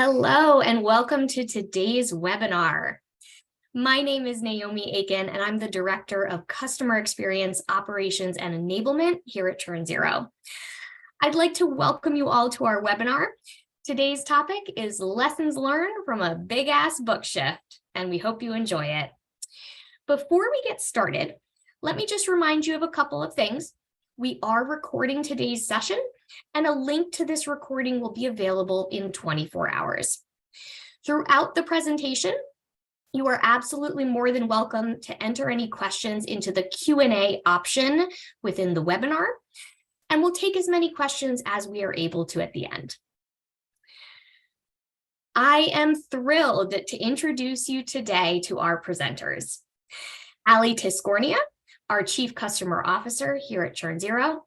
Hello and welcome to today's webinar. My name is Naomi Aiken and I'm the Director of Customer Experience, Operations and Enablement here at ChurnZero. I'd like to welcome you all to our webinar. Today's topic is lessons learned from a big ass book shift, and we hope you enjoy it. Before we get started, let me just remind you of a couple of things. We are recording today's session, and a link to this recording will be available in 24 hours. Throughout the presentation, you are absolutely more than welcome to enter any questions into the Q&A option within the webinar, and we'll take as many questions as we are able to at the end. I am thrilled to introduce you today to our presenters. Alli, Tiscornia, our Chief Customer Officer here at ChurnZero,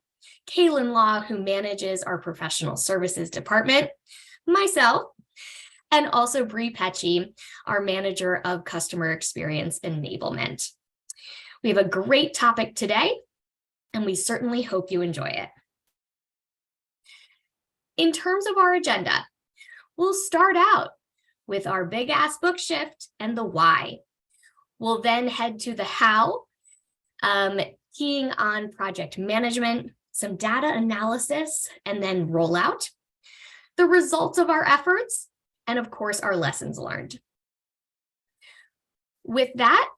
Kaylin, who manages our professional services department, myself, and also Bree, Pecci, our Manager of Customer Experience Enablement. We have a great topic today, and we certainly hope you enjoy it. In terms of our agenda, we'll start out with our big ass book shift and the why. We'll then head to the how, keying on project management, some data analysis, and then rollout, the results of our efforts, and of course, our lessons learned. With that,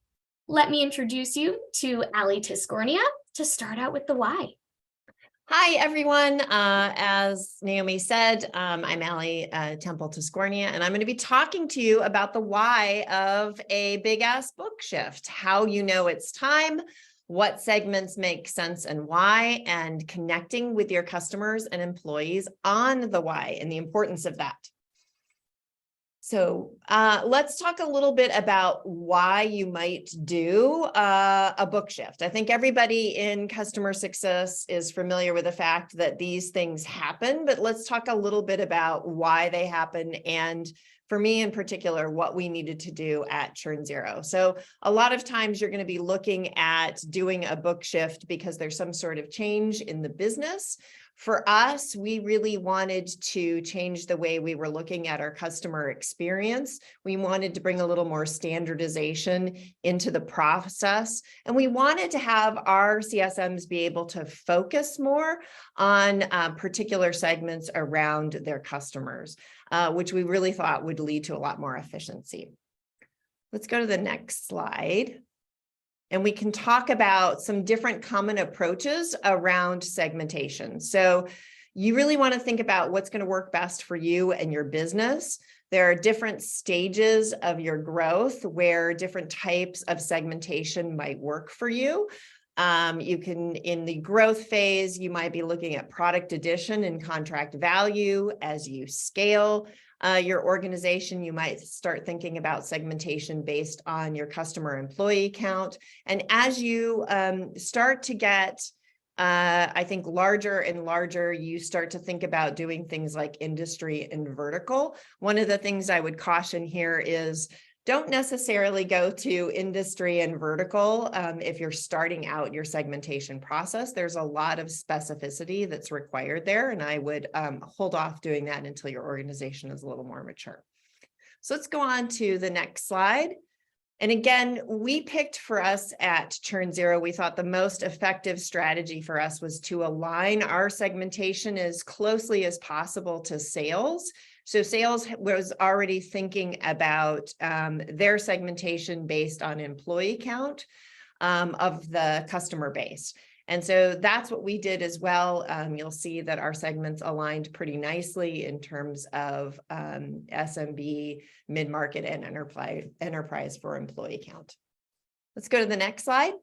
let me introduce you to Alli Tiscornia to start out with the why. Hi, everyone. As Naomi said, I'm Alli Tiscornia, and I'm going to be talking to you about the why of a big ass book shift, how you know it's time, what segments make sense and why, and connecting with your customers and employees on the why and the importance of that. So let's talk a little bit about why you might do a book shift. I think everybody in customer success is familiar with the fact that these things happen, but let's talk a little bit about why they happen, and for me in particular, what we needed to do at ChurnZero. So a lot of times you're going to be looking at doing a book shift because there's some sort of change in the business. For us, we really wanted to change the way we were looking at our customer experience. We wanted to bring a little more standardization into the process, and we wanted to have our CSMs be able to focus more on particular segments around their customers, which we really thought would lead to a lot more efficiency. Let's go to the next slide. And we can talk about some different common approaches around segmentation. So you really want to think about what's going to work best for you and your business. There are different stages of your growth where different types of segmentation might work for you. You can, in the growth phase, you might be looking at product addition and contract value. As you scale your organization, you might start thinking about segmentation based on your customer employee count. And as you start to get, I think, larger and larger, you start to think about doing things like industry and vertical. One of the things I would caution here is don't necessarily go to industry and vertical if you're starting out your segmentation process. There's a lot of specificity that's required there, and I would hold off doing that until your organization is a little more mature. So let's go on to the next slide. And again, we picked for us at ChurnZero, we thought the most effective strategy for us was to align our segmentation as closely as possible to sales. So sales was already thinking about their segmentation based on employee count of the customer base. And so that's what we did as well. You'll see that our segments aligned pretty nicely in terms of SMB, mid-market, and enterprise for employee count. Let's go to the next slide.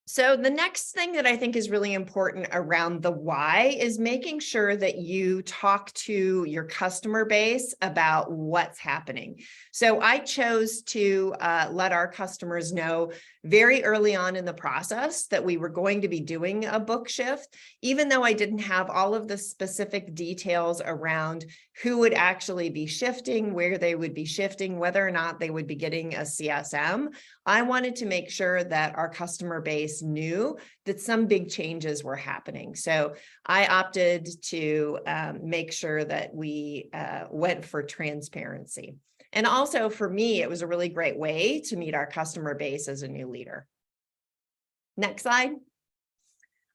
So the next thing that I think is really important around the why is making sure that you talk to your customer base about what's happening. So I chose to let our customers know very early on in the process that we were going to be doing a book shift, even though I didn't have all of the specific details around who would actually be shifting, where they would be shifting, whether or not they would be getting a CSM. I wanted to make sure that our customer base marketplace knew that some big changes were happening. So I opted to make sure that we went for transparency. And also for me, it was a really great way to meet our customer base as a new leader. Next slide.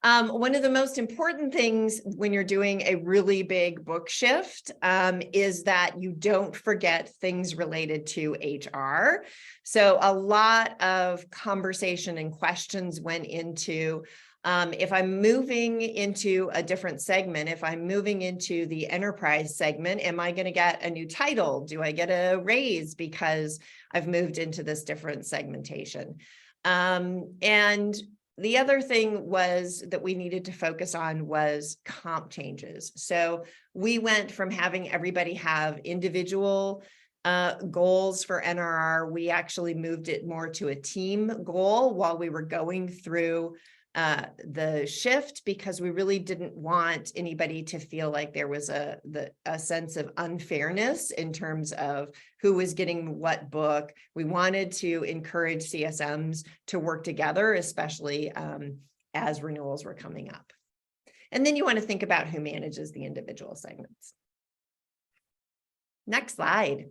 One of the most important things when you're doing a really big book shift is that you don't forget things related to HR. So a lot of conversation and questions went into if I'm moving into a different segment, if I'm moving into the enterprise segment, am I going to get a new title? Do I get a raise because I've moved into this different segmentation? And the other thing was that we needed to focus on was comp changes. So we went from having everybody have individual goals for NRR. We actually moved it more to a team goal while we were going through the shift, because we really didn't want anybody to feel like there was a sense of unfairness in terms of who was getting what book. We wanted to encourage CSMs to work together, especially as renewals were coming up. And then you want to think about who manages the individual segments. Next slide.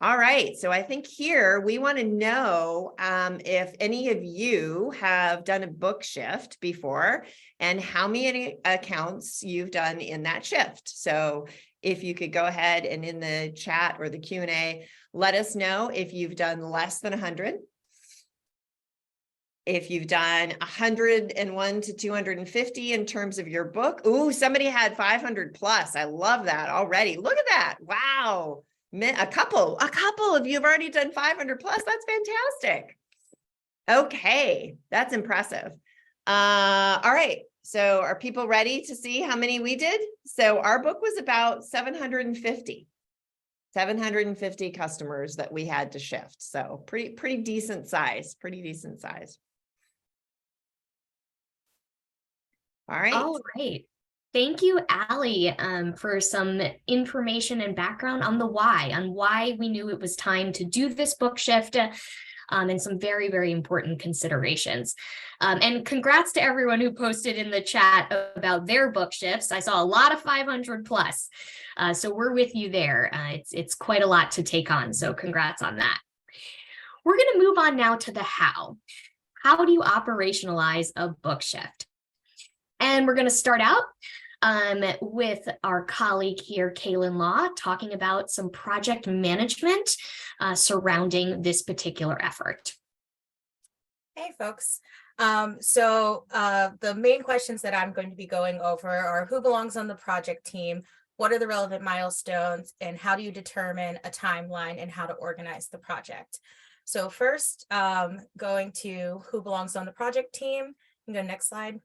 All right, so I think here we want to know if any of you have done a book shift before and how many accounts you've done in that shift. So if you could go ahead and in the chat or the Q&A, let us know if you've done less than 100. If you've done 101 to 250 in terms of your book. Ooh, somebody had 500 plus. I love that already. Look at that. Wow. A couple of you have already done 500 plus. That's fantastic. Okay, that's impressive. All right, so are people ready to see how many we did? So our book was about 750 customers that we had to shift. So pretty decent size, All right. All right. Thank you, Alli, for some information and background on why we knew it was time to do this book shift, and some very, very important considerations. And congrats to everyone who posted in the chat about their book shifts. I saw a lot of 500 plus, so we're with you there. It's quite a lot to take on, so congrats on that. We're going to move on now to the how. How do you operationalize a book shift? And we're going to start out with our colleague here, Kaylin Law, talking about some project management surrounding this particular effort. Hey, folks. The main questions that I'm going to be going over are who belongs on the project team, what are the relevant milestones, and how do you determine a timeline and how to organize the project. So first, going to who belongs on the project team. You can go next slide.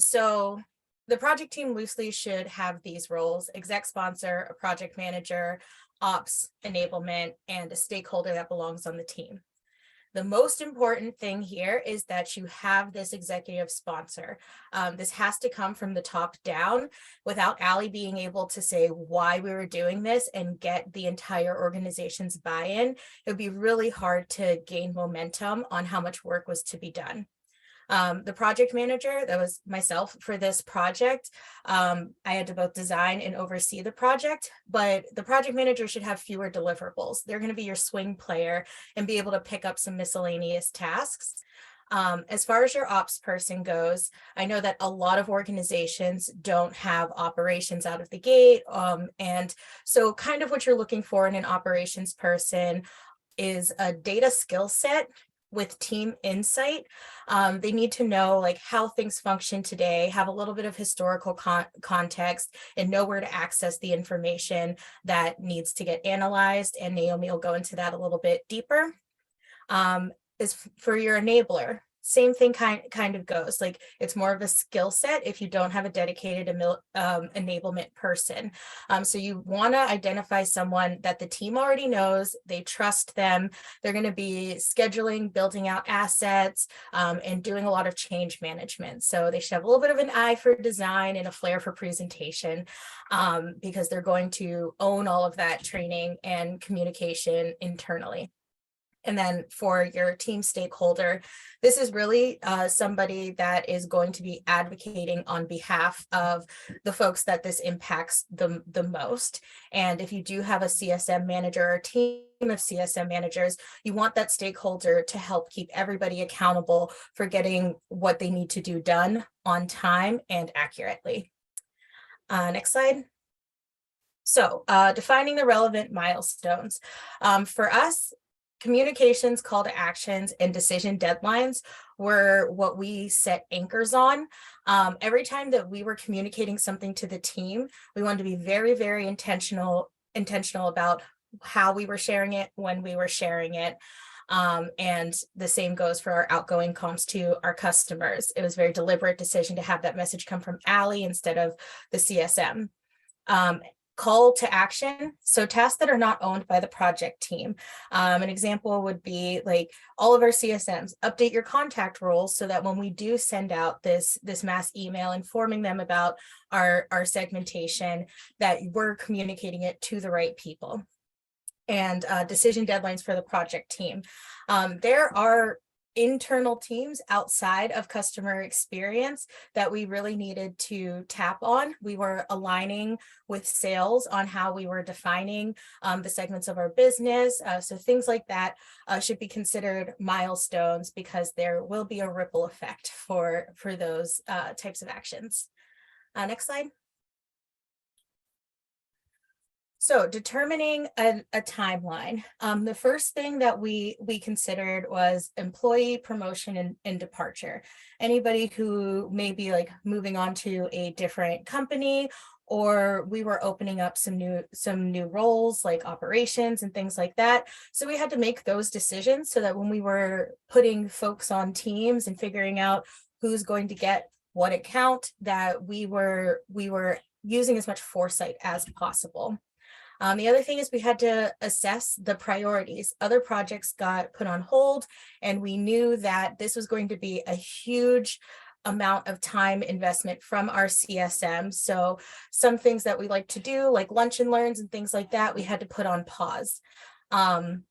So the project team loosely should have these roles: exec sponsor, a project manager, ops, enablement, and a stakeholder that belongs on the team. The most important thing here is that you have this executive sponsor. This has to come from the top down. Without Alli being able to say why we were doing this and get the entire organization's buy-in, it would be really hard to gain momentum on how much work was to be done. The project manager, that was myself for this project. I had to both design and oversee the project, but the project manager should have fewer deliverables. They're going to be your swing player and be able to pick up some miscellaneous tasks. As far as your ops person goes, I know that a lot of organizations don't have operations out of the gate. And so kind of what you're looking for in an operations person is a data skill set with team insight. They need to know like how things function today, have a little bit of historical context, and know where to access the information that needs to get analyzed. And Naomi will go into that a little bit deeper. Is for your enabler. Same thing kind of goes, like it's more of a skill set if you don't have a dedicated enablement person. So you want to identify someone that the team already knows, they trust them, they're going to be scheduling, building out assets, and doing a lot of change management. So they should have a little bit of an eye for design and a flair for presentation, because they're going to own all of that training and communication internally. And then for your team stakeholder, this is really somebody that is going to be advocating on behalf of the folks that this impacts the most. And if you do have a CSM manager or team of CSM managers, you want that stakeholder to help keep everybody accountable for getting what they need to do done on time and accurately. Next slide. So defining the relevant milestones. For us, communications, call to actions, and decision deadlines were what we set anchors on. Every time that we were communicating something to the team, we wanted to be very, very intentional about how we were sharing it, when we were sharing it. And the same goes for our outgoing comms to our customers. It was a very deliberate decision to have that message come from Alli instead of the CSM. Call to action. So tasks that are not owned by the project team. An example would be like all of our CSMs, update your contact roles so that when we do send out this mass email informing them about our segmentation, that we're communicating it to the right people. And decision deadlines for the project team. There are internal teams outside of customer experience that we really needed to tap on. We were aligning with sales on how we were defining the segments of our business. So things like that should be considered milestones because there will be a ripple effect for those types of actions. Next slide. So determining a timeline. The first thing that we considered was employee promotion and departure. Anybody who may be like moving on to a different company, or we were opening up some new roles like operations and things like that. So we had to make those decisions so that when we were putting folks on teams and figuring out who's going to get what account, that we were using as much foresight as possible. The other thing is we had to assess the priorities. Other projects got put on hold, and we knew that this was going to be a huge amount of time investment from our CSM. So some things that we like to do, like lunch and learns and things like that, we had to put on pause. The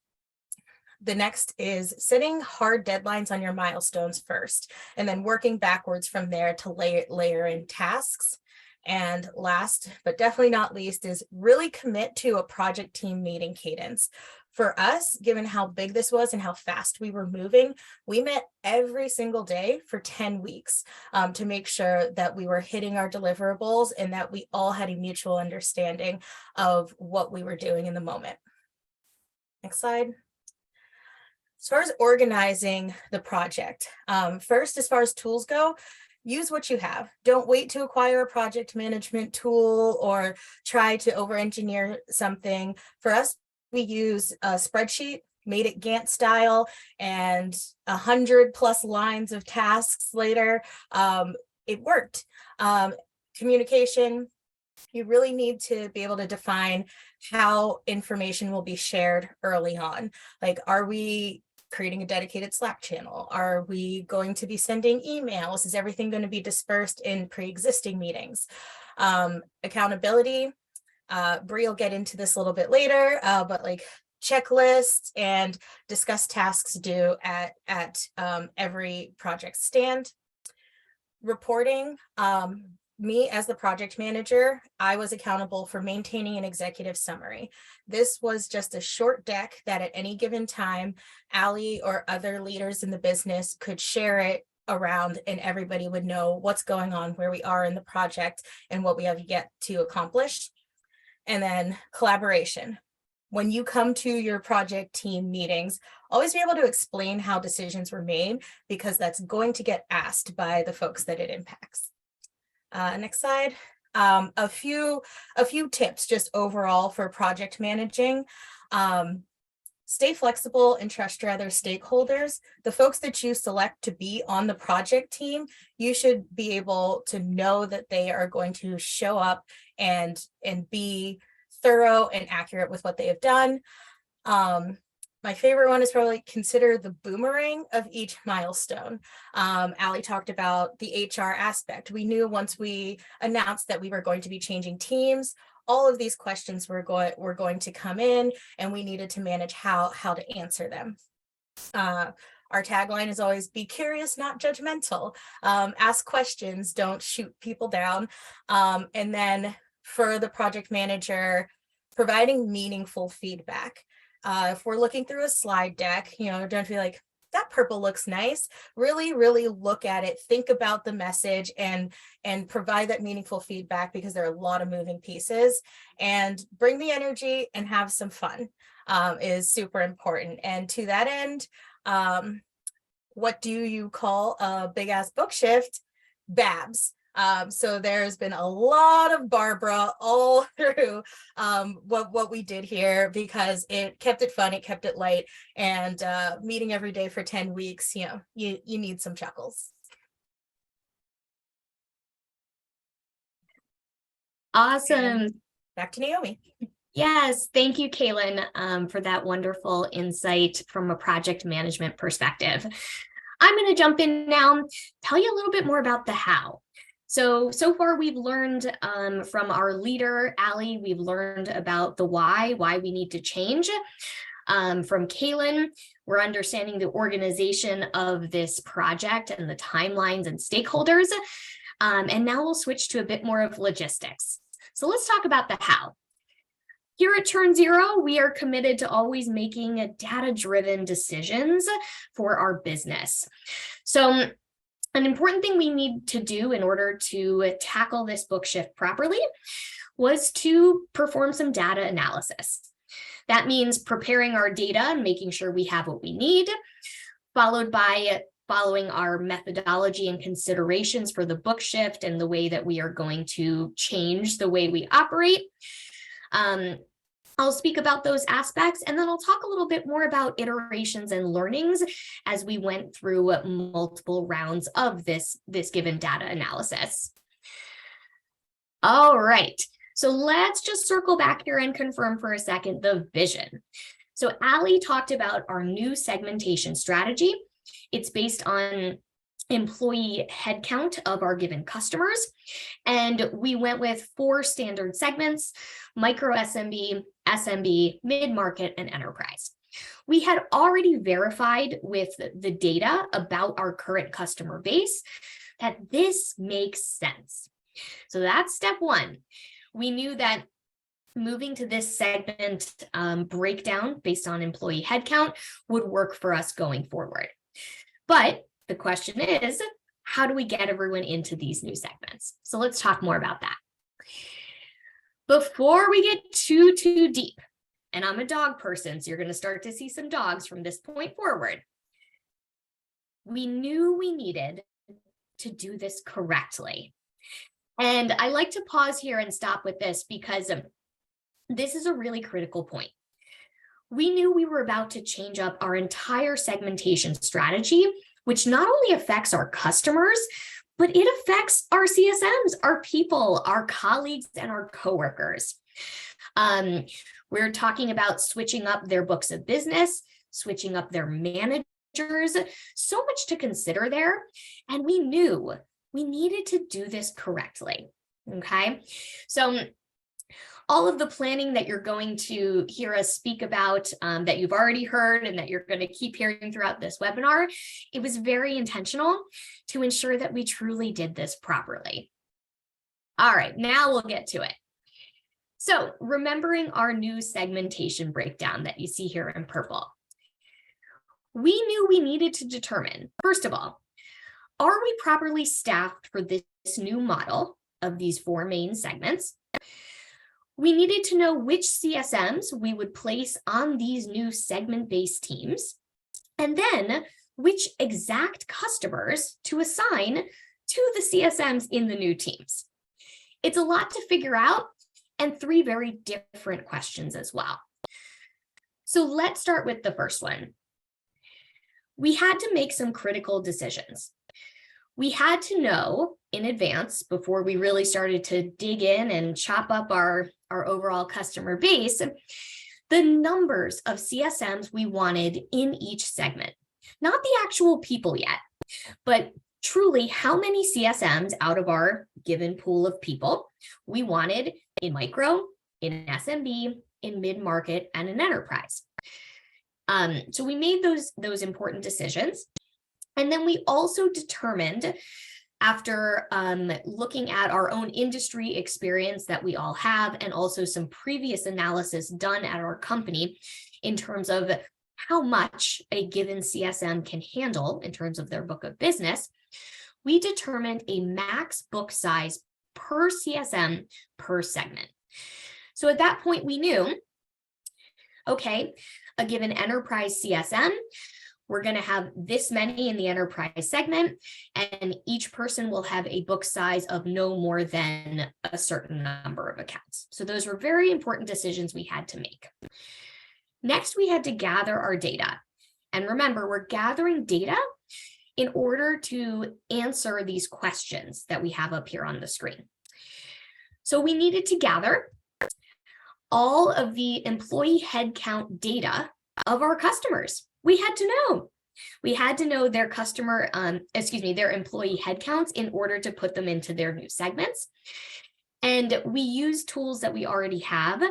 next is setting hard deadlines on your milestones first, and then working backwards from there to layer in tasks. And last, but definitely not least, is really commit to a project team meeting cadence. For us, given how big this was and how fast we were moving, we met every single day for 10 weeks to make sure that we were hitting our deliverables and that we all had a mutual understanding of what we were doing in the moment. Next slide. As far as organizing the project, first, as far as tools go, use what you have. Don't wait to acquire a project management tool or try to over-engineer something. For us, we use a spreadsheet, made it Gantt style, and 100+ lines of tasks later, it worked. Communication, you really need to be able to define how information will be shared early on. Like, are we creating a dedicated Slack channel? Are we going to be sending emails? Is everything going to be dispersed in pre-existing meetings? Accountability, Bree will get into this a little bit later, but like checklists and discuss tasks due at every project stand. Reporting, me as the project manager, I was accountable for maintaining an executive summary. This was just a short deck that at any given time, Alli or other leaders in the business could share it around and everybody would know what's going on, where we are in the project and what we have yet to accomplish. And then collaboration. When you come to your project team meetings, always be able to explain how decisions were made, because that's going to get asked by the folks that it impacts. Next slide. A few tips just overall for project managing. Stay flexible and trust your other stakeholders. The folks that you select to be on the project team, you should be able to know that they are going to show up and be thorough and accurate with what they have done. My favorite one is probably consider the boomerang of each milestone. Alli talked about the HR aspect. We knew once we announced that we were going to be changing teams, all of these questions were going to come in, and we needed to manage how to answer them. Our tagline is always be curious, not judgmental. Ask questions, don't shoot people down. And then for the project manager, providing meaningful feedback. If we're looking through a slide deck, don't be like, that purple looks nice. Really, really look at it, think about the message and provide that meaningful feedback, because there are a lot of moving pieces, and bring the energy and have some fun is super important. And to that end, what do you call a big ass book shift? Babs. So there's been a lot of Barbara all through what we did here, because it kept it fun, it kept it light, and meeting every day for 10 weeks, you need some chuckles. Awesome. And back to Naomi. Yes, thank you, Kaylin, for that wonderful insight from a project management perspective. I'm going to jump in now, tell you a little bit more about the how. So far we've learned from our leader, Alli, we've learned about the why we need to change. From Kaylin, we're understanding the organization of this project and the timelines and stakeholders. And now we'll switch to a bit more of logistics. So let's talk about the how. Here at ChurnZero, we are committed to always making data-driven decisions for our business. So an important thing we need to do in order to tackle this book shift properly was to perform some data analysis. That means preparing our data and making sure we have what we need, followed by following our methodology and considerations for the book shift and the way that we are going to change the way we operate. I'll speak about those aspects, and then I'll talk a little bit more about iterations and learnings as we went through multiple rounds of this given data analysis. All right, so let's just circle back here and confirm for a second the vision. So Alli talked about our new segmentation strategy. It's based on employee headcount of our given customers. And we went with 4 standard segments: micro SMB, SMB, mid-market, and enterprise. We had already verified with the data about our current customer base that this makes sense. So that's step 1. We knew that moving to this segment breakdown based on employee headcount would work for us going forward. But the question is, how do we get everyone into these new segments? So let's talk more about that. Before we get too deep, and I'm a dog person, so you're going to start to see some dogs from this point forward. We knew we needed to do this correctly. And I like to pause here and stop with this, because this is a really critical point. We knew we were about to change up our entire segmentation strategy, which not only affects our customers, but it affects our CSMs, our people, our colleagues, and our coworkers. We're talking about switching up their books of business, switching up their managers, so much to consider there. And we knew we needed to do this correctly, okay? So all of the planning that you're going to hear us speak about, that you've already heard and that you're going to keep hearing throughout this webinar, it was very intentional to ensure that we truly did this properly. All right, now we'll get to it. So remembering our new segmentation breakdown that you see here in purple, we knew we needed to determine, first of all, are we properly staffed for this new model of these 4 main segments? We needed to know which CSMs we would place on these new segment-based teams, and then which exact customers to assign to the CSMs in the new teams. It's a lot to figure out, and 3 very different questions as well. So let's start with the first one. We had to make some critical decisions. We had to know in advance, before we really started to dig in and chop up our overall customer base, the numbers of CSMs we wanted in each segment. Not the actual people yet, but truly how many CSMs out of our given pool of people we wanted in micro, in SMB, in mid-market, and in enterprise. So we made those important decisions. And then we also determined, after looking at our own industry experience that we all have, and also some previous analysis done at our company in terms of how much a given CSM can handle in terms of their book of business, we determined a max book size per CSM per segment. So at that point, we knew, okay, a given enterprise CSM, we're going to have this many in the enterprise segment, and each person will have a book size of no more than a certain number of accounts. So those were very important decisions we had to make. Next, we had to gather our data. And remember, we're gathering data in order to answer these questions that we have up here on the screen. So we needed to gather all of the employee headcount data of our customers. We had to know. We had to know their their employee headcounts in order to put them into their new segments. And we use tools that we already have.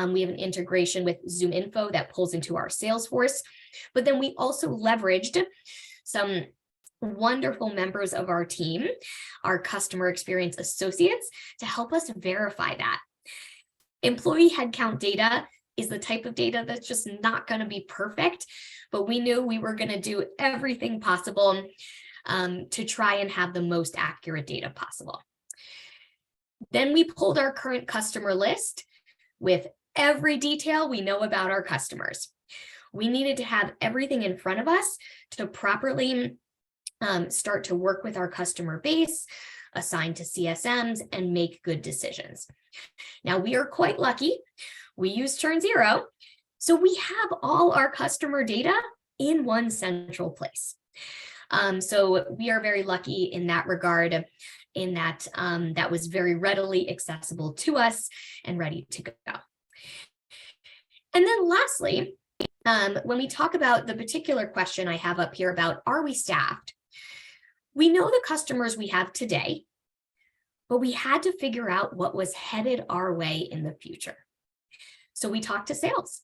We have an integration with ZoomInfo that pulls into our Salesforce, but then we also leveraged some wonderful members of our team, our customer experience associates, to help us verify that. Employee headcount data is the type of data that's just not going to be perfect, but we knew we were going to do everything possible to try and have the most accurate data possible. Then we pulled our current customer list with every detail we know about our customers. We needed to have everything in front of us to properly start to work with our customer base, assign to CSMs, and make good decisions. Now, we are quite lucky. We use ChurnZero, so we have all our customer data in one central place. So we are very lucky in that regard, in that that was very readily accessible to us and ready to go. And then lastly, when we talk about the particular question I have up here about, are we staffed? We know the customers we have today, but we had to figure out what was headed our way in the future. So we talked to sales,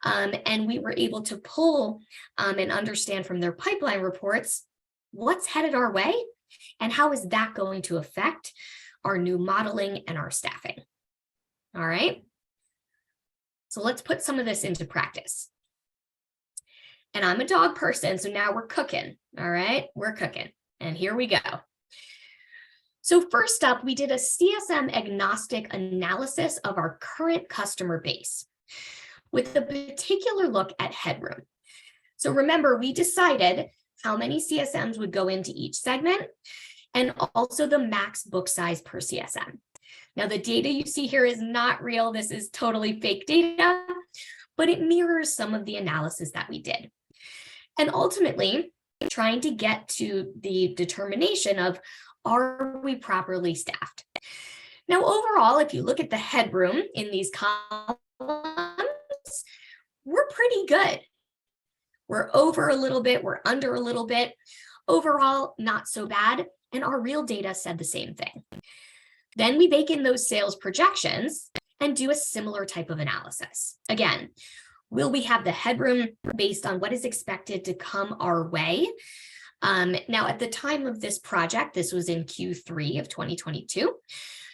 and we were able to pull and understand from their pipeline reports what's headed our way and how is that going to affect our new modeling and our staffing. All right. So let's put some of this into practice. And I'm a dog person, so now we're cooking. All right, we're cooking. And here we go. So first up, we did a CSM agnostic analysis of our current customer base with a particular look at headroom. So remember, we decided how many CSMs would go into each segment and also the max book size per CSM. Now, the data you see here is not real. This is totally fake data, but it mirrors some of the analysis that we did. And ultimately, trying to get to the determination of, are we properly staffed? Now, overall, if you look at the headroom in these columns, we're pretty good. We're over a little bit, we're under a little bit. Overall, not so bad. And our real data said the same thing. Then we bake in those sales projections and do a similar type of analysis. Again, will we have the headroom based on what is expected to come our way? Now, at the time of this project, this was in Q3 of 2022.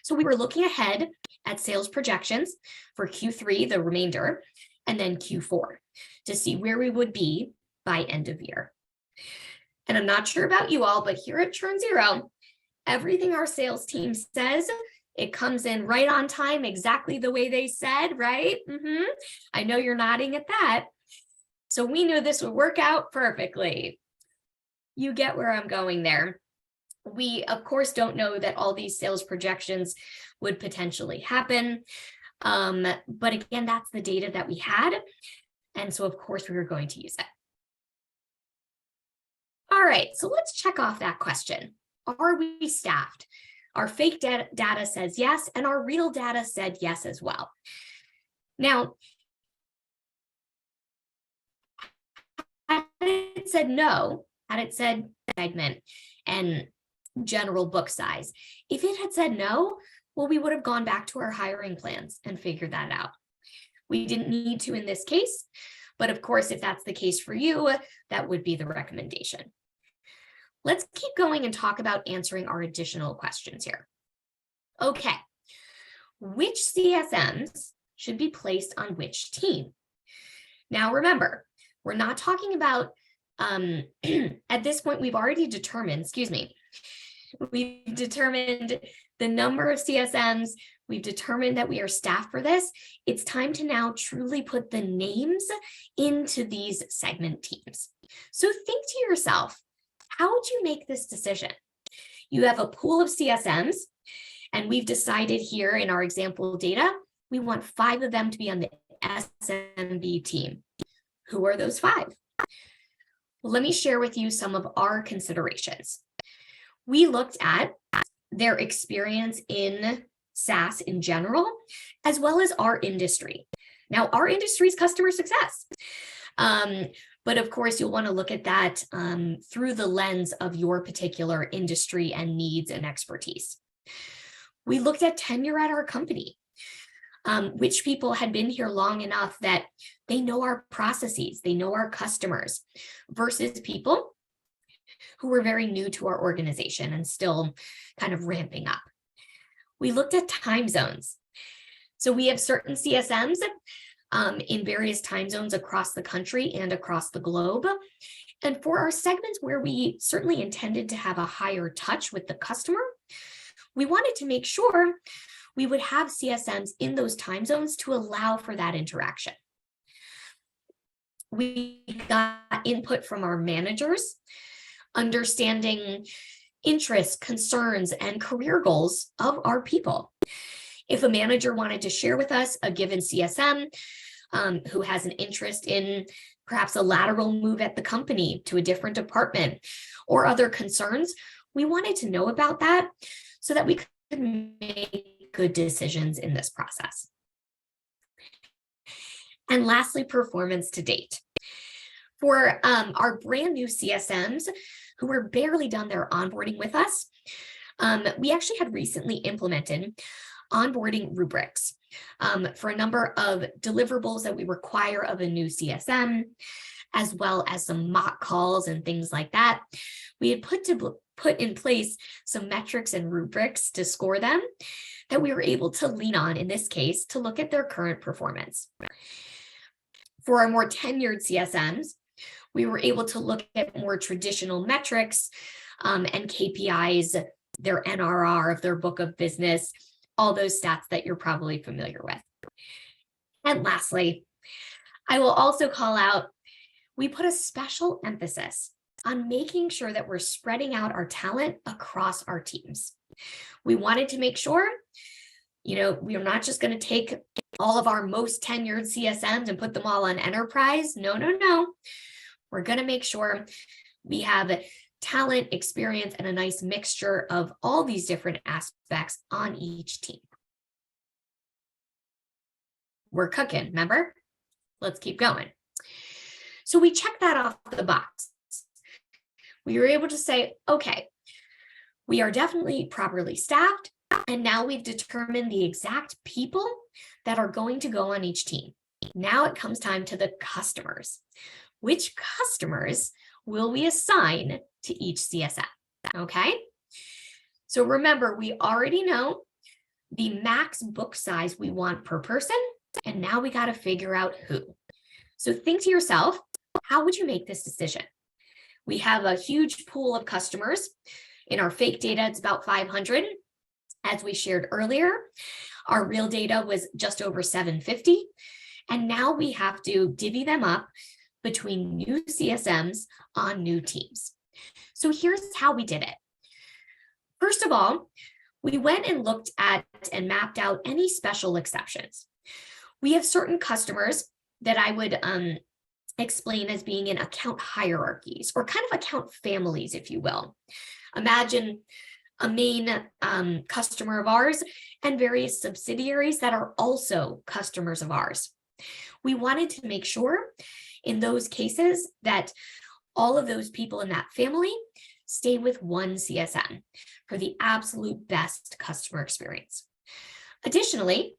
So we were looking ahead at sales projections for Q3, the remainder, and then Q4 to see where we would be by end of year. And I'm not sure about you all, but here at ChurnZero, everything our sales team says, it comes in right on time, exactly the way they said, right? I know you're nodding at that. So we knew this would work out perfectly. You get where I'm going there. We, of course, don't know that all these sales projections would potentially happen. But again, that's the data that we had. And so, of course, we were going to use it. All right, so let's check off that question. Are we staffed? Our fake data says yes, and our real data said yes as well. Now, had it said no, had it said segment and general book size, if it had said no, well, we would have gone back to our hiring plans and figured that out. We didn't need to in this case, But of course, if that's the case for you, that would be the recommendation. Let's keep going and talk about answering our additional questions here. Okay, which CSMs should be placed on which team? Now, remember, we're not talking about, at this point, we've already determined, we've determined the number of CSMs, we've determined that we are staffed for this. It's time to now truly put the names into these segment teams. So think to yourself, how would you make this decision? You have a pool of CSMs, and we've decided here in our example data, we want 5 of them to be on the SMB team. Who are those 5? Well, let me share with you some of our considerations. We looked at their experience in SaaS in general, as well as our industry. Now, our industry is customer success. But of course, you'll want to look at that through the lens of your particular industry and needs and expertise. We looked at tenure at our company, which people had been here long enough that they know our processes, they know our customers, versus people who were very new to our organization and still kind of ramping up. We looked at time zones. So we have certain CSMs in various time zones across the country and across the globe. And for our segments where we certainly intended to have a higher touch with the customer, we wanted to make sure we would have CSMs in those time zones to allow for that interaction. We got input from our managers, understanding interests, concerns, and career goals of our people. If a manager wanted to share with us a given CSM who has an interest in perhaps a lateral move at the company to a different department or other concerns, we wanted to know about that so that we could make good decisions in this process. And lastly, performance to date. For our brand new CSMs who were barely done their onboarding with us, we actually had recently implemented onboarding rubrics for a number of deliverables that we require of a new CSM, as well as some mock calls and things like that. We had put in place some metrics and rubrics to score them that we were able to lean on, in this case, to look at their current performance. For our more tenured CSMs, we were able to look at more traditional metrics and KPIs, their NRR of their book of business, all those stats that you're probably familiar with. And lastly, I will also call out, we put a special emphasis on making sure that we're spreading out our talent across our teams. We wanted to make sure, we are not just going to take all of our most tenured CSMs and put them all on enterprise. No. We're going to make sure we have talent, experience, and a nice mixture of all these different aspects on each team. We're cooking, remember? Let's keep going. So we checked that off the box. We were able to say, okay, we are definitely properly staffed, and now we've determined the exact people that are going to go on each team. Now it comes time to the customers. Which customers will we assign to each CSM? Okay. So remember, we already know the max book size we want per person, and now we got to figure out who. So think to yourself, how would you make this decision? We have a huge pool of customers. In our fake data, it's about 500. As we shared earlier, our real data was just over 750. And now we have to divvy them up between new CSMs on new teams. So here's how we did it. First of all, we went and looked at and mapped out any special exceptions. We have certain customers that I would explain as being in account hierarchies or kind of account families, if you will. Imagine a main customer of ours and various subsidiaries that are also customers of ours. We wanted to make sure in those cases that all of those people in that family stay with one CSM for the absolute best customer experience. Additionally,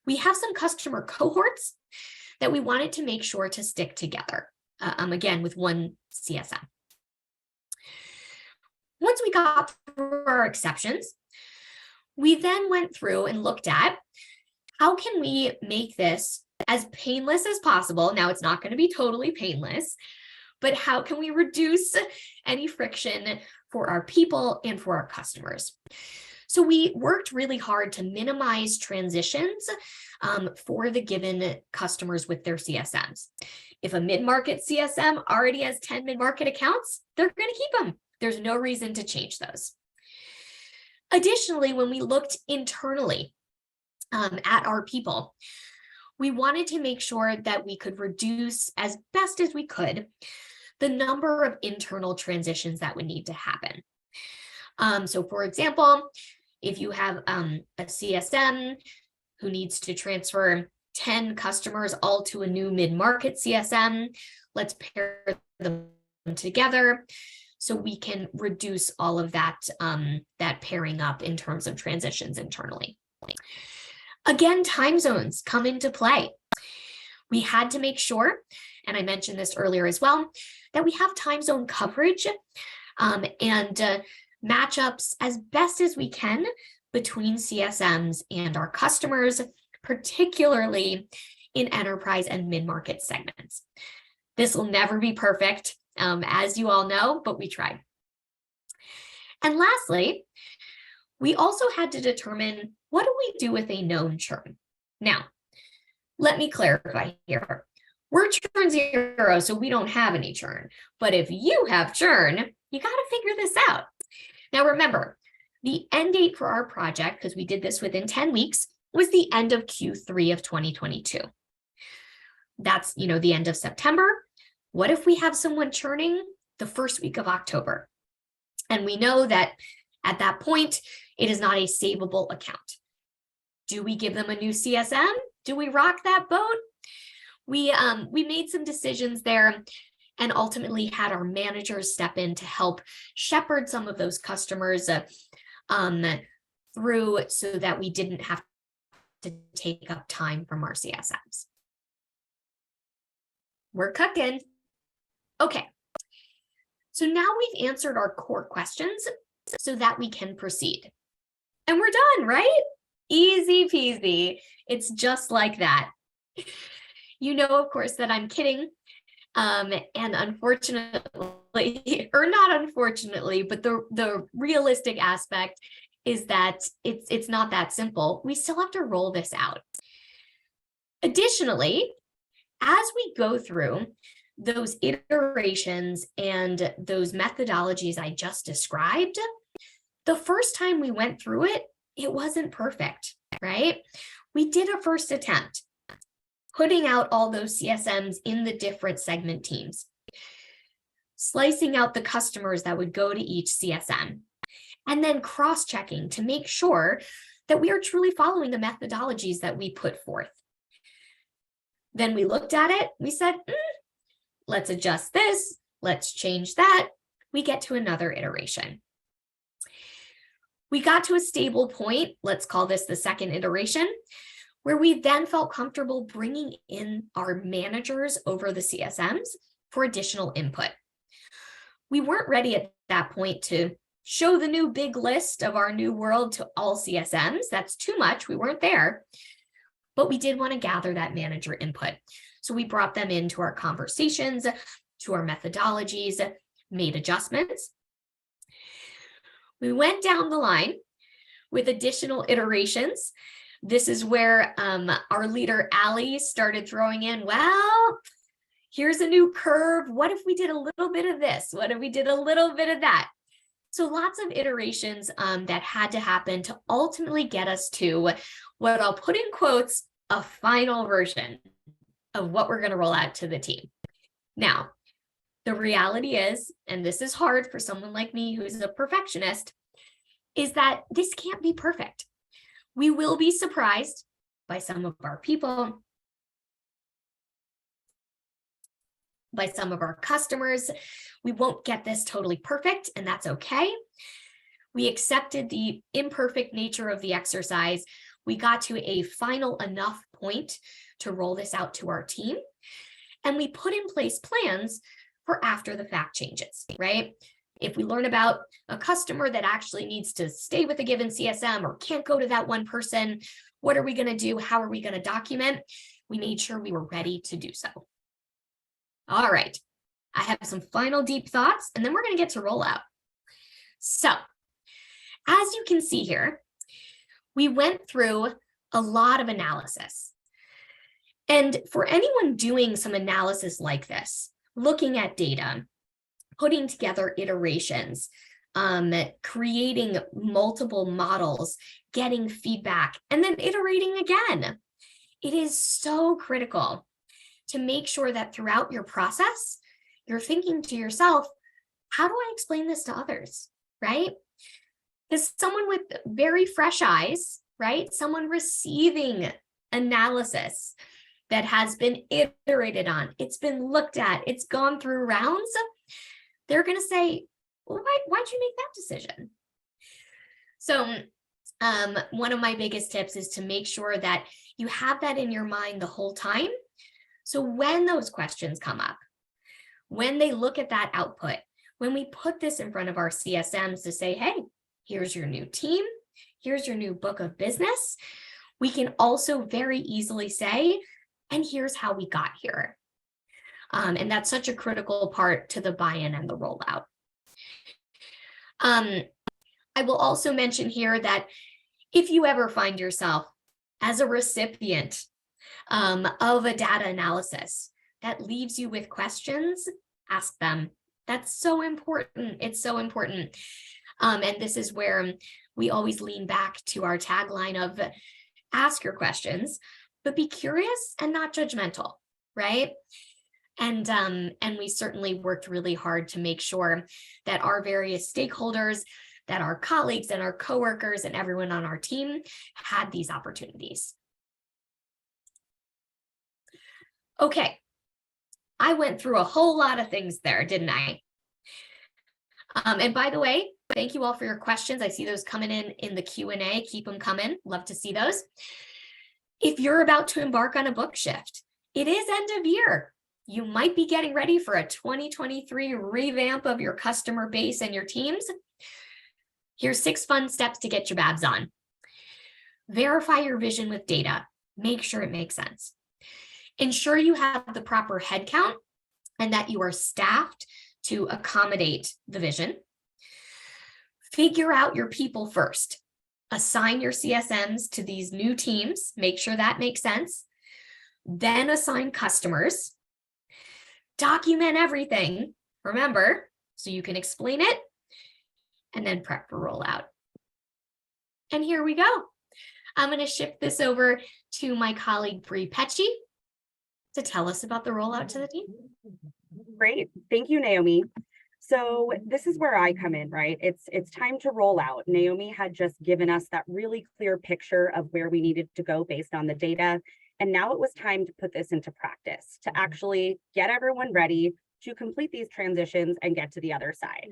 we have some customer cohorts that we wanted to make sure to stick together, again, with one CSM. Once we got through our exceptions, we then went through and looked at how can we make this as painless as possible. Now, it's not going to be totally painless, but how can we reduce any friction for our people and for our customers? So we worked really hard to minimize transitions for the given customers with their CSMs. If a mid-market CSM already has 10 mid-market accounts, they're going to keep them. There's no reason to change those. Additionally, when we looked internally at our people, we wanted to make sure that we could reduce as best as we could the number of internal transitions that would need to happen. So for example, if you have a CSM who needs to transfer 10 customers all to a new mid-market CSM, let's pair them together so we can reduce all of that, that pairing up in terms of transitions internally. Again, time zones come into play. We had to make sure, and I mentioned this earlier as well, that we have time zone coverage and matchups as best as we can between CSMs and our customers, particularly in enterprise and mid-market segments. This will never be perfect, as you all know, but we tried. And lastly, we also had to determine, what do we do with a known churn? Now, let me clarify here. We're ChurnZero, so we don't have any churn. But if you have churn, you got to figure this out. Now, remember, the end date for our project, because we did this within 10 weeks, was the end of Q3 of 2022. That's, the end of September. What if we have someone churning the first week of October? And we know that at that point, it is not a savable account. Do we give them a new CSM? Do we rock that boat? We made some decisions there and ultimately had our managers step in to help shepherd some of those customers through so that we didn't have to take up time from our CSMs. We're cooking. Okay, so now we've answered our core questions so that we can proceed. And we're done, right? Easy peasy. It's just like that. You know, of course, that I'm kidding. And unfortunately, or not unfortunately, but the realistic aspect is that it's not that simple. We still have to roll this out. Additionally, as we go through those iterations and those methodologies I just described, the first time we went through it, it wasn't perfect, right? We did a first attempt, putting out all those CSMs in the different segment teams, slicing out the customers that would go to each CSM, and then cross-checking to make sure that we are truly following the methodologies that we put forth. Then we looked at it, we said, let's adjust this, let's change that. We get to another iteration. We got to a stable point, let's call this the second iteration, where we then felt comfortable bringing in our managers over the CSMs for additional input. We weren't ready at that point to show the new big list of our new world to all CSMs. That's too much, we weren't there, but we did want to gather that manager input. So we brought them into our conversations, to our methodologies, made adjustments. We went down the line with additional iterations. This is where our leader, Alli, started throwing in, well, here's a new curve. What if we did a little bit of this? What if we did a little bit of that? So lots of iterations that had to happen to ultimately get us to what I'll put in quotes, a final version of what we're going to roll out to the team. Now, the reality is, and this is hard for someone like me who's a perfectionist, is that this can't be perfect. We will be surprised by some of our people, by some of our customers. We won't get this totally perfect, and that's okay. We accepted the imperfect nature of the exercise. we got to a final enough point to roll this out to our team. And we put in place plans for after the fact changes, right? If we learn about a customer that actually needs to stay with a given CSM or can't go to that one person, what are we going to do? How are we going to document? We made sure we were ready to do so. All right, I have some final deep thoughts, and then we're going to get to rollout. So, as you can see here, we went through a lot of analysis. And for anyone doing some analysis like this, looking at data, putting together iterations, creating multiple models, getting feedback, and then iterating again, it is so critical to make sure that throughout your process, you're thinking to yourself, how do I explain this to others, right? As someone with very fresh eyes, right? Someone receiving analysis that has been iterated on, it's been looked at, it's gone through rounds, they're going to say, well, why'd you make that decision? So one of my biggest tips is to make sure that you have that in your mind the whole time. So when those questions come up, when they look at that output, when we put this in front of our CSMs to say, hey, here's your new team, here's your new book of business, we can also very easily say, and here's how we got here. And that's such a critical part to the buy-in and the rollout. I will also mention here that if you ever find yourself as a recipient of a data analysis that leaves you with questions, ask them. That's so important. It's so important. And this is where we always lean back to our tagline of ask your questions, but be curious and not judgmental, right? And we certainly worked really hard to make sure that our various stakeholders, that our colleagues and our coworkers and everyone on our team had these opportunities. Okay, I went through a whole lot of things there, didn't I? And by the way, thank you all for your questions. I see those coming in the Q&A. Keep them coming. Love to see those. If you're about to embark on a book shift, it is end of year. You might be getting ready for a 2023 revamp of your customer base and your teams. Here's 6 fun steps to get your babs on. Verify your vision with data. Make sure it makes sense. Ensure you have the proper headcount and that you are staffed to accommodate the vision. Figure out your people first. Assign your CSMs to these new teams. Make sure that makes sense. Then assign customers. Document everything, remember, so you can explain it, and then prep for rollout. And here we go. I'm going to shift this over to my colleague, Bree Pecci, to tell us about the rollout to the team. Great. Thank you, Naomi. So this is where I come in, right? It's time to roll out. Naomi had just given us that really clear picture of where we needed to go based on the data. And now it was time to put this into practice, to actually get everyone ready to complete these transitions and get to the other side.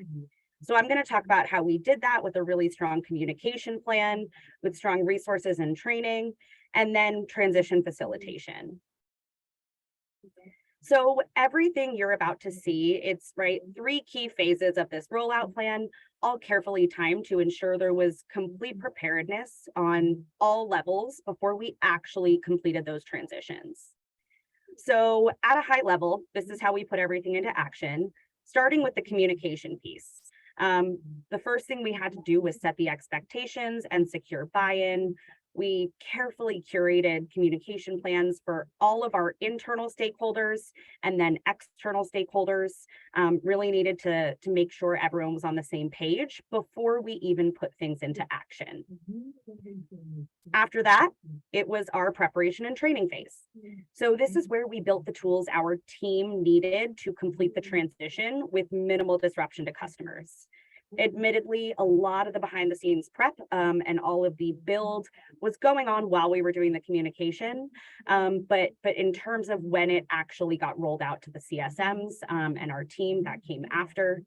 So I'm going to talk about how we did that with a really strong communication plan, with strong resources and training, and then transition facilitation. So everything you're about to see, it's right, 3 key phases of this rollout plan, all carefully timed to ensure there was complete preparedness on all levels before we actually completed those transitions. So at a high level, this is how we put everything into action, starting with the communication piece. The first thing we had to do was set the expectations and secure buy-in. We carefully curated communication plans for all of our internal stakeholders and then external stakeholders. Really needed to make sure everyone was on the same page before we even put things into action. After that, it was our preparation and training phase. So this is where we built the tools our team needed to complete the transition with minimal disruption to customers. Admittedly, a lot of the behind the scenes prep and all of the build was going on while we were doing the communication. But in terms of when it actually got rolled out to the CSMs and our team, that came after.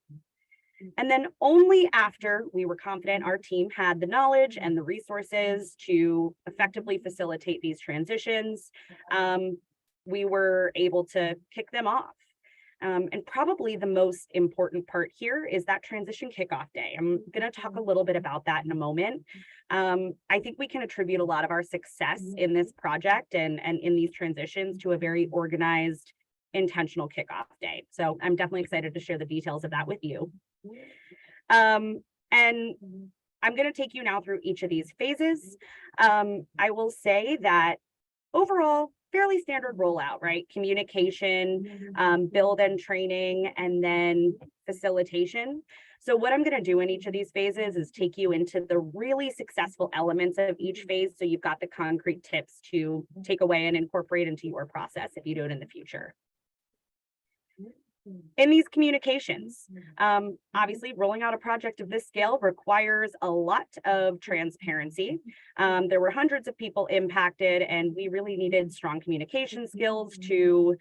And then only after we were confident our team had the knowledge and the resources to effectively facilitate these transitions, we were able to kick them off. And probably the most important part here is that transition kickoff day. I'm going to talk a little bit about that in a moment. I think we can attribute a lot of our success in this project and in these transitions to a very organized, intentional kickoff day. So I'm definitely excited to share the details of that with you. And I'm going to take you now through each of these phases. I will say that overall, fairly standard rollout, right? Communication, build and training, and then facilitation. So what I'm going to do in each of these phases is take you into the really successful elements of each phase, so you've got the concrete tips to take away and incorporate into your process if you do it in the future. In these communications, obviously rolling out a project of this scale requires a lot of transparency. There were hundreds of people impacted, and we really needed strong communication skills to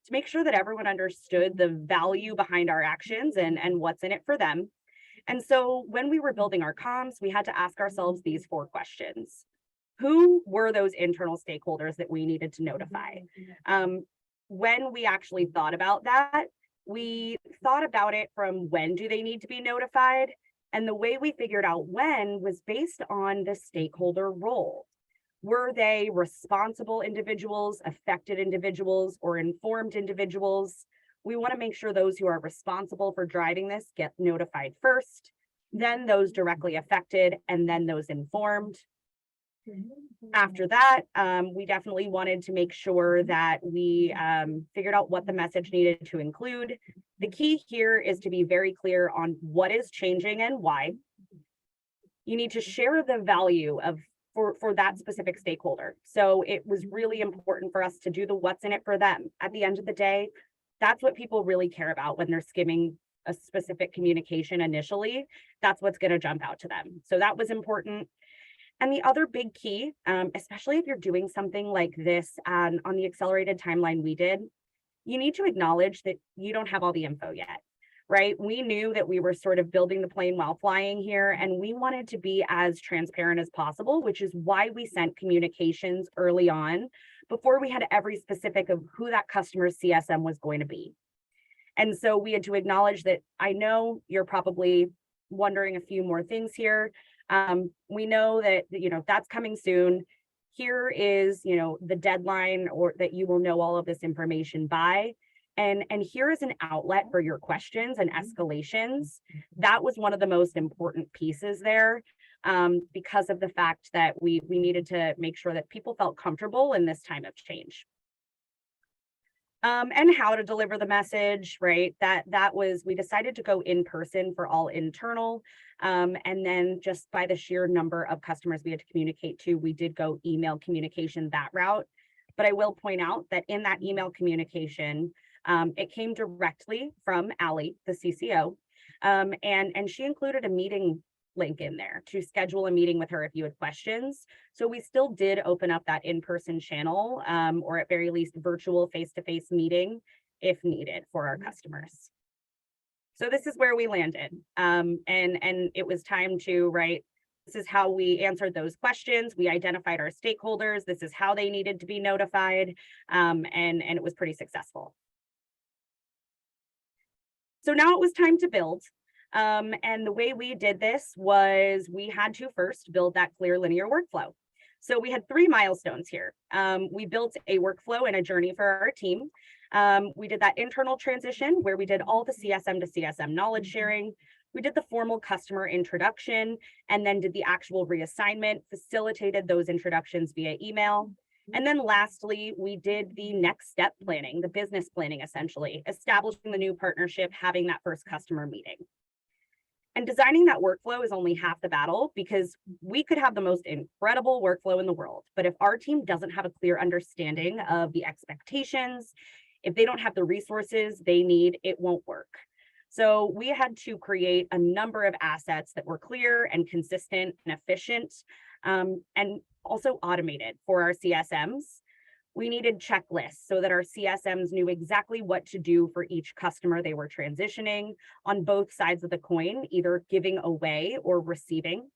make sure that everyone understood the value behind our actions and what's in it for them. And so when we were building our comms, we had to ask ourselves these 4 questions. Who were those internal stakeholders that we needed to notify? When we actually thought about that, we thought about it from when do they need to be notified? And the way we figured out when was based on the stakeholder role. Were they responsible individuals, affected individuals, or informed individuals? We want to make sure those who are responsible for driving this get notified first, then those directly affected, and then those informed. After that, we definitely wanted to make sure that we figured out what the message needed to include. The key here is to be very clear on what is changing and why. You need to share the value of for that specific stakeholder. So it was really important for us to do the what's in it for them. At the end of the day, that's what people really care about when they're skimming a specific communication initially. That's what's going to jump out to them. So that was important. And the other big key, especially if you're doing something like this on the accelerated timeline we did, you need to acknowledge that you don't have all the info yet, right? We knew that we were sort of building the plane while flying here, and we wanted to be as transparent as possible, which is why we sent communications early on before we had every specific of who that customer's CSM was going to be. And so we had to acknowledge that I know you're probably wondering a few more things here. We know that, that's coming soon. Here is, the deadline or that you will know all of this information by. And here is an outlet for your questions and escalations. That was one of the most important pieces there, because of the fact that we needed to make sure that people felt comfortable in this time of change. And how to deliver the message, right? That was, we decided to go in person for all internal. And then just by the sheer number of customers we had to communicate to, we did go email communication that route. But I will point out that in that email communication, it came directly from Alli, the CCO, and she included a meeting link in there to schedule a meeting with her if you had questions. So we still did open up that in-person channel, or at very least virtual face-to-face meeting if needed for our customers. So this is where we landed. And it was time to, right, this is how we answered those questions. We identified our stakeholders. This is how they needed to be notified. And it was pretty successful. So now it was time to build. And the way we did this was we had to first build that clear linear workflow. So we had 3 milestones here. We built a workflow and a journey for our team. We did that internal transition where we did all the CSM to CSM knowledge sharing. We did the formal customer introduction and then did the actual reassignment, facilitated those introductions via email. And then lastly, we did the next step planning, the business planning, essentially, establishing the new partnership, having that first customer meeting. And designing that workflow is only half the battle, because we could have the most incredible workflow in the world, but if our team doesn't have a clear understanding of the expectations, if they don't have the resources they need, it won't work. So we had to create a number of assets that were clear and consistent and efficient, and also automated for our CSMs. We needed checklists so that our CSMs knew exactly what to do for each customer they were transitioning on both sides of the coin, either giving away or receiving.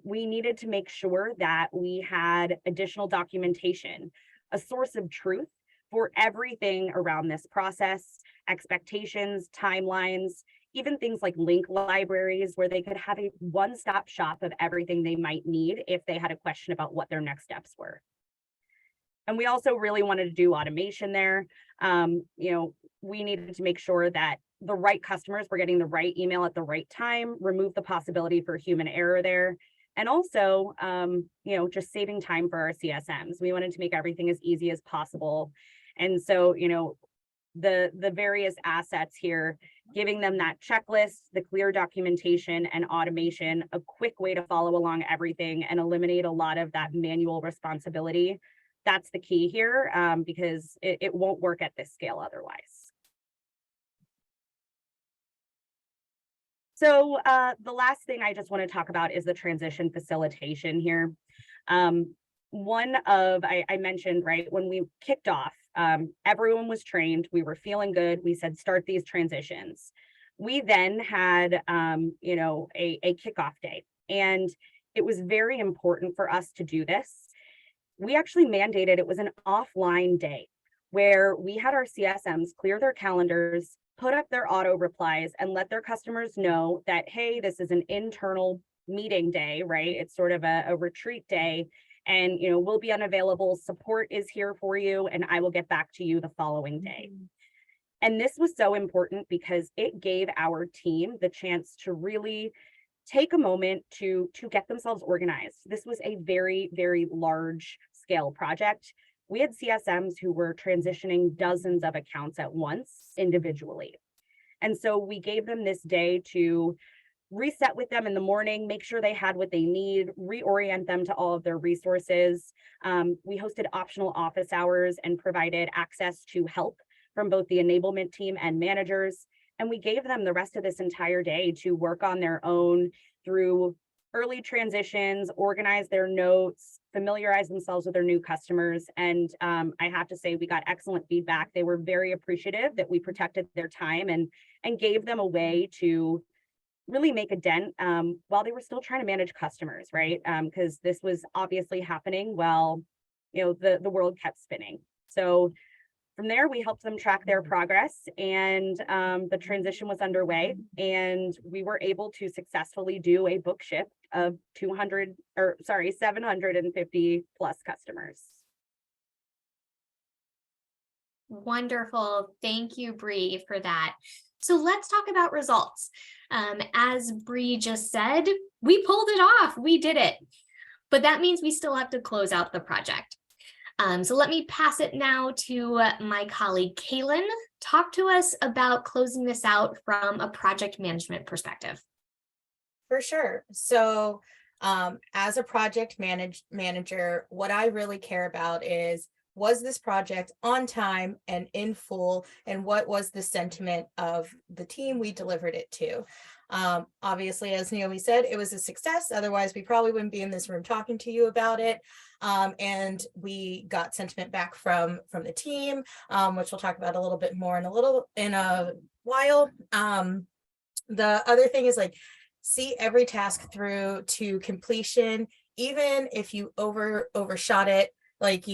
We needed to make sure that we had additional documentation, a source of truth for everything around this process, expectations, timelines, even things like link libraries where they could have a one-stop shop of everything they might need if they had a question about what their next steps were. And we also really wanted to do automation there. We needed to make sure that the right customers were getting the right email at the right time, remove the possibility for human error there. And also, just saving time for our CSMs. We wanted to make everything as easy as possible. And so, the various assets here, giving them that checklist, the clear documentation and automation, a quick way to follow along everything and eliminate a lot of that manual responsibility. That's the key here, because it won't work at this scale otherwise. So the last thing I just want to talk about is the transition facilitation here. I mentioned, right, when we kicked off, everyone was trained, we were feeling good, we said, start these transitions. We then had, a kickoff day, and it was very important for us to do this. We actually mandated it was an offline day where we had our CSMs clear their calendars, put up their auto replies, and let their customers know that, hey, this is an internal meeting day, right? It's sort of a retreat day, and we'll be unavailable. Support is here for you, and I will get back to you the following day. And this was so important because it gave our team the chance to really take a moment to get themselves organized. This was a very, very large scale project. We had CSMs who were transitioning dozens of accounts at once individually. And so we gave them this day to reset with them in the morning, make sure they had what they need, reorient them to all of their resources. We hosted optional office hours and provided access to help from both the enablement team and managers. And we gave them the rest of this entire day to work on their own through early transitions, organize their notes, familiarize themselves with their new customers. And I have to say, we got excellent feedback. They were very appreciative that we protected their time and gave them a way to really make a dent while they were still trying to manage customers, right? Because this was obviously happening while the world kept spinning. So from there, we helped them track their progress, and the transition was underway, and we were able to successfully do a book shift of 750 plus customers. Wonderful. Thank you, Bree, for that. So let's talk about results. As Bree just said, we pulled it off. We did it. But that means we still have to close out the project. So let me pass it now to my colleague, Kaylin. Talk to us about closing this out from a project management perspective. For sure. So as a project manager, what I really care about is, was this project on time and in full? And what was the sentiment of the team we delivered it to? Obviously, as Naomi said, it was a success. Otherwise, we probably wouldn't be in this room talking to you about it. And we got sentiment back from the team, which we'll talk about a little bit more in a while. The other thing is, like, see every task through to completion, even if you overshot it, like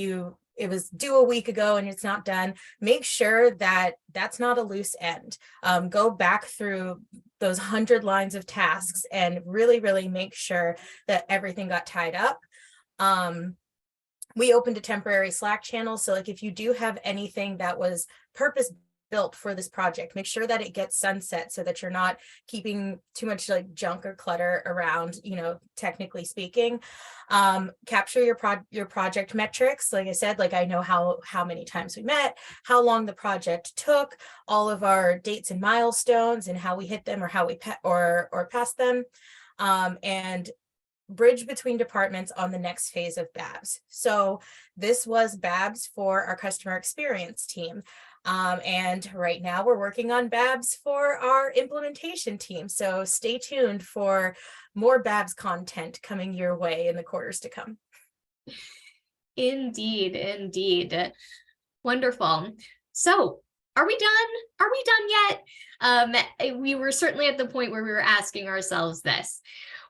it was due a week ago and it's not done. Make sure that that's not a loose end. Go back through those 100 lines of tasks and really, really make sure that everything got tied up. We opened a temporary Slack channel. So like, if you do have anything that was purpose built for this project, make sure that it gets sunset so that you're not keeping too much like junk or clutter around, technically speaking. Capture your project metrics. Like I said, like, I know how many times we met, how long the project took, all of our dates and milestones and how we hit them or how we or passed them, and bridge between departments on the next phase of BABS. So this was BABS for our customer experience team. And right now we're working on BABS for our implementation team. So stay tuned for more BABS content coming your way in the quarters to come. Indeed, indeed. Wonderful. So are we done? Are we done yet? We were certainly at the point where we were asking ourselves this.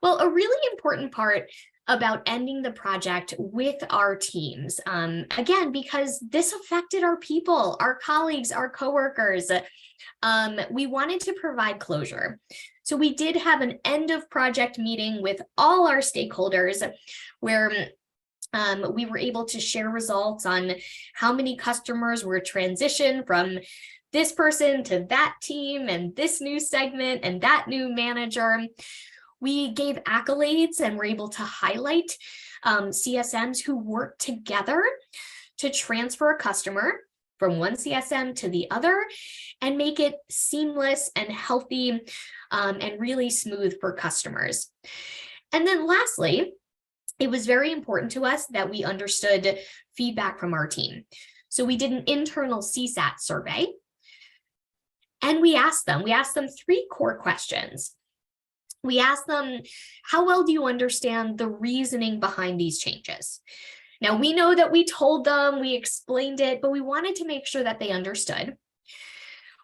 Well, a really important part about ending the project with our teams, again, because this affected our people, our colleagues, our coworkers, we wanted to provide closure. So we did have an end of project meeting with all our stakeholders where we were able to share results on how many customers were transitioned from this person to that team and this new segment and that new manager. We gave accolades and were able to highlight CSMs who worked together to transfer a customer from one CSM to the other and make it seamless and healthy and really smooth for customers. And then lastly, it was very important to us that we understood feedback from our team. So we did an internal CSAT survey and we asked them 3 core questions. We asked them, how well do you understand the reasoning behind these changes? Now, we know that we told them, we explained it, but we wanted to make sure that they understood.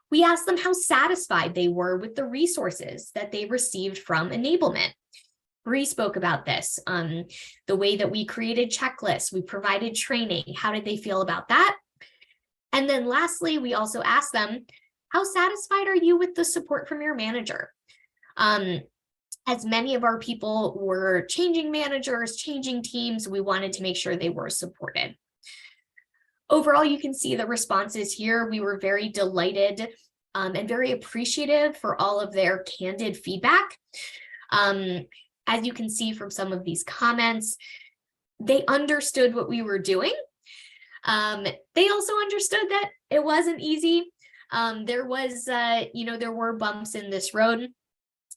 We asked them how satisfied they were with the resources that they received from Enablement. Bree spoke about this, the way that we created checklists, we provided training. How did they feel about that? And then lastly, we also asked them, how satisfied are you with the support from your manager? As many of our people were changing managers, changing teams, we wanted to make sure they were supported. Overall, you can see the responses here. We were very delighted and very appreciative for all of their candid feedback. As you can see from some of these comments, they understood what we were doing. They also understood that it wasn't easy. There were bumps in this road.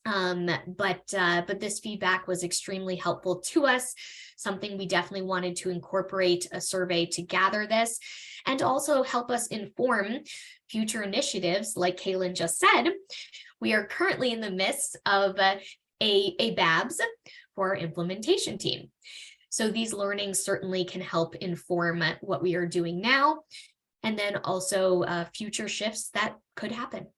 But this feedback was extremely helpful to us, something we definitely wanted to incorporate a survey to gather this and also help us inform future initiatives. Like Kaylin just said, we are currently in the midst of a BABS for our implementation team. So these learnings certainly can help inform what we are doing now, and then also future shifts that could happen.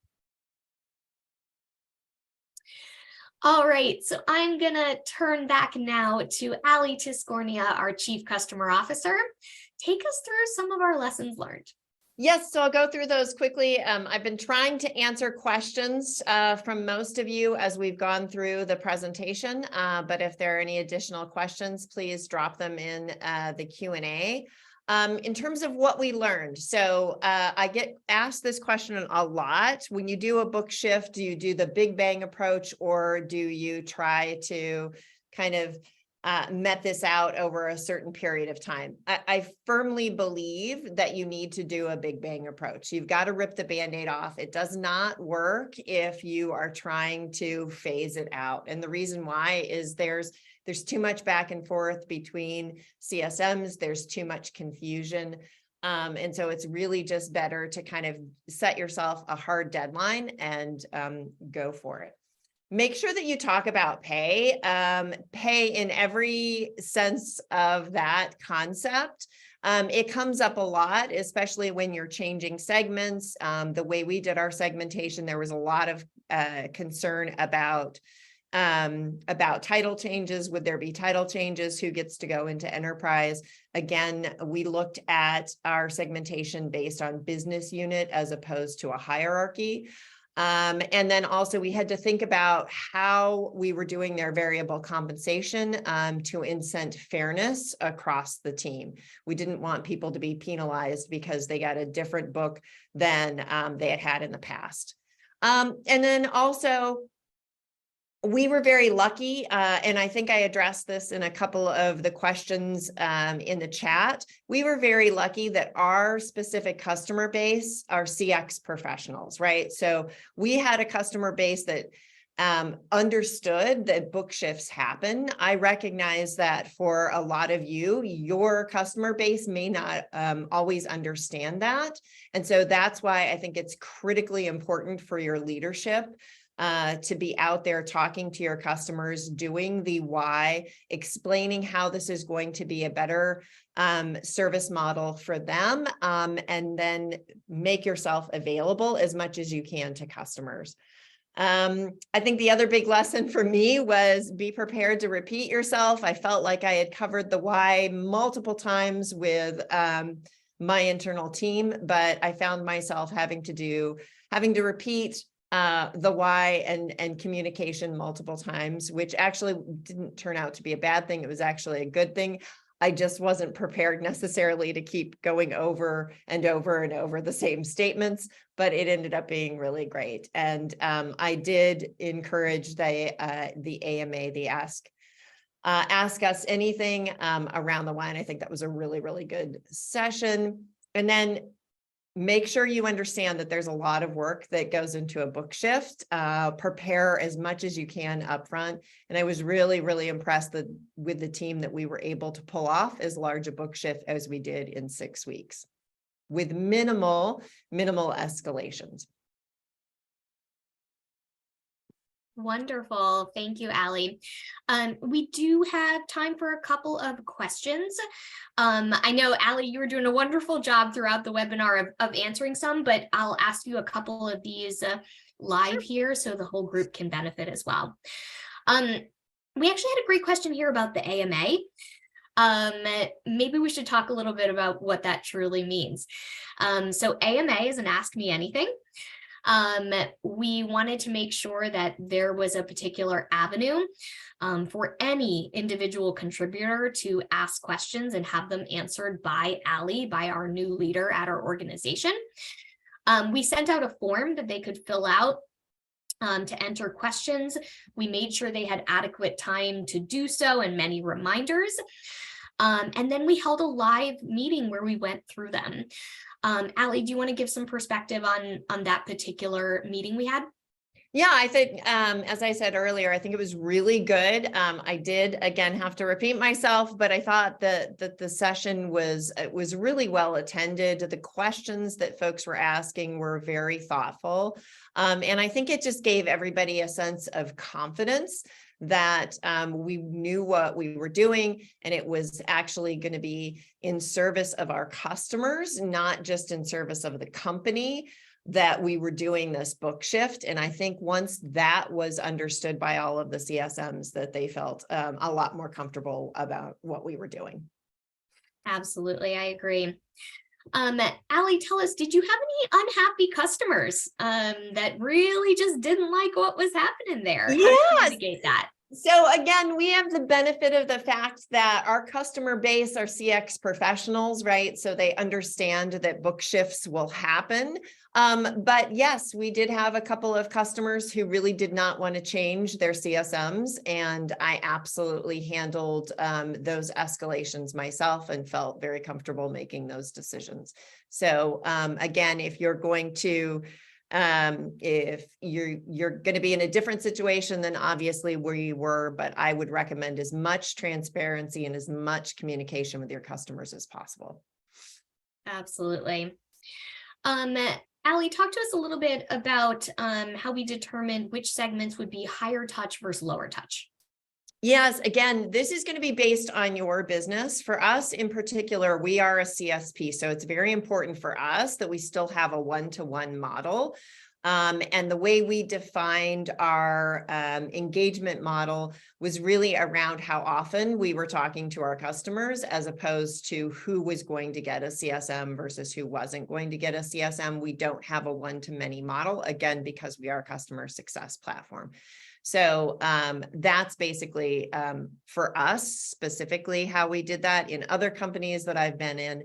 All right, so I'm gonna turn back now to Alli Tiscornia, our Chief Customer Officer. Take us through some of our lessons learned. Yes, so I'll go through those quickly. I've been trying to answer questions from most of you as we've gone through the presentation, but if there are any additional questions, please drop them in the Q&A. In terms of what we learned, so I get asked this question a lot. When you do a book shift, do you do the big bang approach, or do you try to kind of met this out over a certain period of time? I firmly believe that you need to do a big bang approach. You've got to rip the Band-Aid off. It does not work if you are trying to phase it out. And the reason why is there's too much back and forth between CSMs. There's too much confusion. And so it's really just better to kind of set yourself a hard deadline and go for it. Make sure that you talk about pay in every sense of that concept. It comes up a lot, especially when you're changing segments. The way we did our segmentation, there was a lot of concern about title changes. Would there be title changes? Who gets to go into enterprise? Again, we looked at our segmentation based on business unit as opposed to a hierarchy. And then also we had to think about how we were doing their variable compensation to incent fairness across the team. We didn't want people to be penalized because they got a different book than they had in the past. And then also, we were very lucky, and I think I addressed this in a couple of the questions in the chat. We were very lucky that our specific customer base are CX professionals, right? So we had a customer base that understood that book shifts happen. I recognize that for a lot of you, your customer base may not always understand that. And so that's why I think it's critically important for your leadership to be out there talking to your customers, doing the why, explaining how this is going to be a better service model for them, and then make yourself available as much as you can to customers. I think the other big lesson for me was be prepared to repeat yourself. I felt like I had covered the why multiple times with my internal team, but I found myself having to repeat the why and communication multiple times, which actually didn't turn out to be a bad thing. It was actually a good thing. I just wasn't prepared necessarily to keep going over and over and over the same statements, but it ended up being really great. And I did encourage the AMA, the ask us anything around the why. And I think that was a really, really good session. And then make sure you understand that there's a lot of work that goes into a book shift. Prepare as much as you can upfront. And I was really, really impressed with the team that we were able to pull off as large a book shift as we did in 6 weeks with minimal escalations. Wonderful. Thank you, Alli. We do have time for a couple of questions. I know, Alli, you were doing a wonderful job throughout the webinar of answering some, but I'll ask you a couple of these live here so the whole group can benefit as well. We actually had a great question here about the AMA. Maybe we should talk a little bit about what that truly means. So AMA is an Ask Me Anything. We wanted to make sure that there was a particular avenue for any individual contributor to ask questions and have them answered by Alli, by our new leader at our organization. We sent out a form that they could fill out to enter questions. We made sure they had adequate time to do so and many reminders. And then we held a live meeting where we went through them. Alli, do you want to give some perspective on that particular meeting we had? Yeah, I think, as I said earlier, I think it was really good. I did, again, have to repeat myself, but I thought that the session was really well attended. The questions that folks were asking were very thoughtful. And I think it just gave everybody a sense of confidence that we knew what we were doing, and it was actually going to be in service of our customers, not just in service of the company, that we were doing this book shift. And I think once that was understood by all of the CSMs, that they felt a lot more comfortable about what we were doing. Absolutely, I agree. Alli, tell us, did you have any unhappy customers that really just didn't like what was happening there? Yes. How did you mitigate that? So again, we have the benefit of the fact that our customer base are CX professionals, right? So they understand that book shifts will happen. But yes, we did have a couple of customers who really did not want to change their CSMs. And I absolutely handled those escalations myself and felt very comfortable making those decisions. So again, if you're going to if you're going to be in a different situation than obviously where you were, but I would recommend as much transparency and as much communication with your customers as possible. Absolutely. Alli, talk to us a little bit about how we determined which segments would be higher touch versus lower touch. Yes, again, this is going to be based on your business. For us in particular, we are a CSP, so it's very important for us that we still have a one-to-one model. And the way we defined our engagement model was really around how often we were talking to our customers, as opposed to who was going to get a CSM versus who wasn't going to get a CSM. We don't have a one-to-many model, again, because we are a customer success platform. So that's basically for us specifically how we did that. In other companies that I've been in,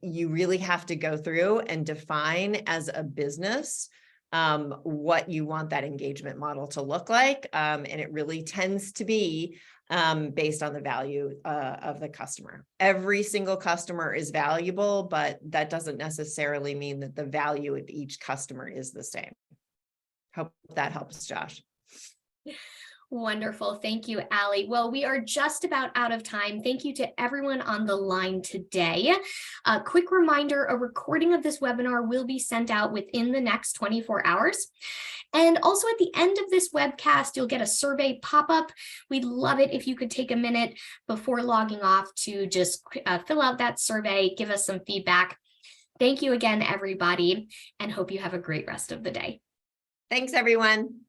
you really have to go through and define as a business what you want that engagement model to look like. And it really tends to be based on the value of the customer. Every single customer is valuable, but that doesn't necessarily mean that the value of each customer is the same. Hope that helps, Josh. Wonderful. Thank you, Alli. Well, we are just about out of time. Thank you to everyone on the line today. A quick reminder, a recording of this webinar will be sent out within the next 24 hours. And also at the end of this webcast, you'll get a survey pop-up. We'd love it if you could take a minute before logging off to just fill out that survey, give us some feedback. Thank you again, everybody, and hope you have a great rest of the day. Thanks, everyone.